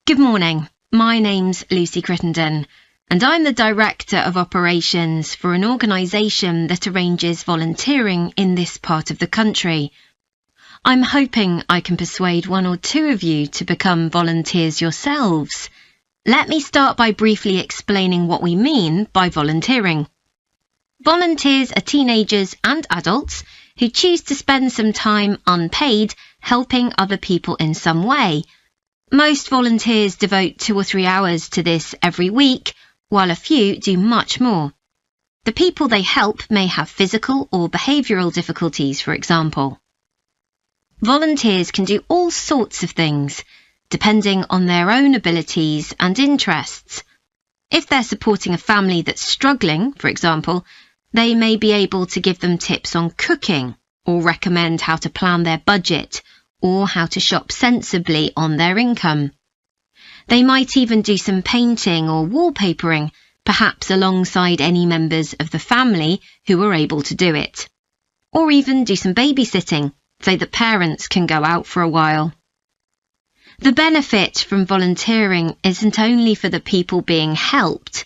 Good morning, my name's Lucy Crittenden, and I'm the Director of Operations for an organisation that arranges volunteering in this part of the country. I'm hoping I can persuade one or two of you to become volunteers yourselves. Let me start by briefly explaining what we mean by volunteering. Volunteers are teenagers and adults who choose to spend some time unpaid helping other people in some way. Most volunteers devote 2 or 3 hours to this every week, while a few do much more. The people they help may have physical or behavioural difficulties, for example. Volunteers can do all sorts of things, depending on their own abilities and interests. If they're supporting a family that's struggling, for example, they may be able to give them tips on cooking, or recommend how to plan their budget, or how to shop sensibly on their income. They might even do some painting or wallpapering, perhaps alongside any members of the family who are able to do it. Or even do some babysitting, so that parents can go out for a while. The benefit from volunteering isn't only for the people being helped.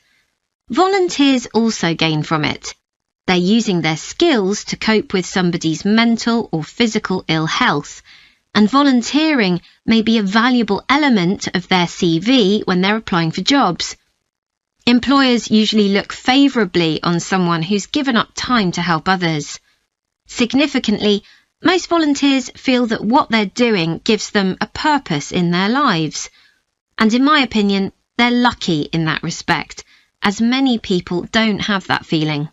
Volunteers also gain from it. They're using their skills to cope with somebody's mental or physical ill health, and volunteering may be a valuable element of their CV when they're applying for jobs. Employers usually look favourably on someone who's given up time to help others. Significantly, most volunteers feel that what they're doing gives them a purpose in their lives. And in my opinion, they're lucky in that respect, as many people don't have that feeling.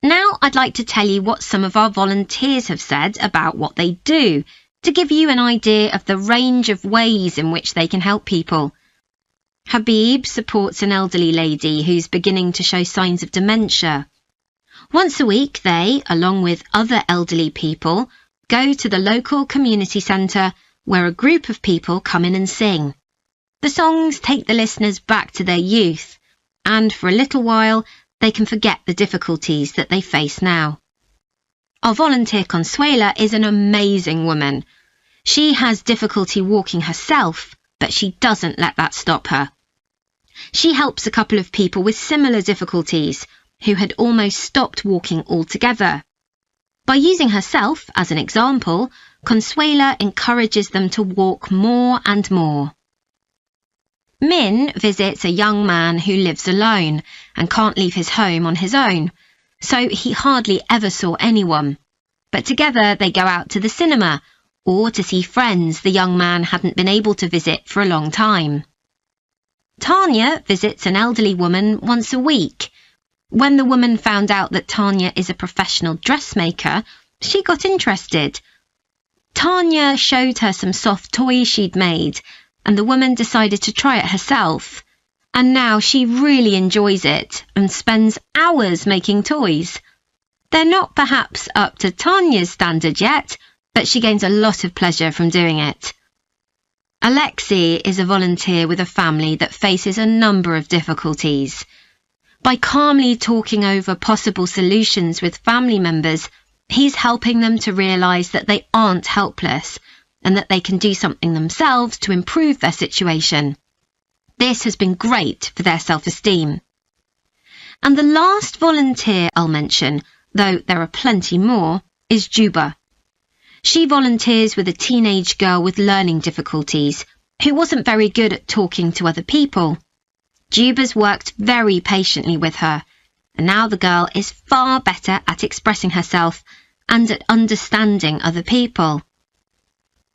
Now I'd like to tell you what some of our volunteers have said about what they do, to give you an idea of the range of ways in which they can help people. Habib supports an elderly lady who's beginning to show signs of dementia. Once a week they, along with other elderly people, go to the local community centre where a group of people come in and sing. The songs take the listeners back to their youth, and for a little while they can forget the difficulties that they face now. Our volunteer Consuela is an amazing woman. She has difficulty walking herself, but she doesn't let that stop her. She helps a couple of people with similar difficulties who had almost stopped walking altogether. By using herself as an example, Consuela encourages them to walk more and more. Min visits a young man who lives alone and can't leave his home on his own, so he hardly ever saw anyone. But together they go out to the cinema or to see friends the young man hadn't been able to visit for a long time. Tanya visits an elderly woman once a week. When the woman found out that Tanya is a professional dressmaker, she got interested. Tanya showed her some soft toys she'd made, and the woman decided to try it herself. And now she really enjoys it and spends hours making toys. They're not perhaps up to Tanya's standard yet, but she gains a lot of pleasure from doing it. Alexi is a volunteer with a family that faces a number of difficulties. By calmly talking over possible solutions with family members, he's helping them to realise that they aren't helpless and that they can do something themselves to improve their situation. This has been great for their self-esteem. And the last volunteer I'll mention, though there are plenty more, is Juba. She volunteers with a teenage girl with learning difficulties who wasn't very good at talking to other people. Juba's worked very patiently with her, and now the girl is far better at expressing herself and at understanding other people.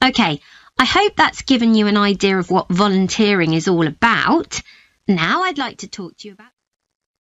Okay, I hope that's given you an idea of what volunteering is all about. Now I'd like to talk to you about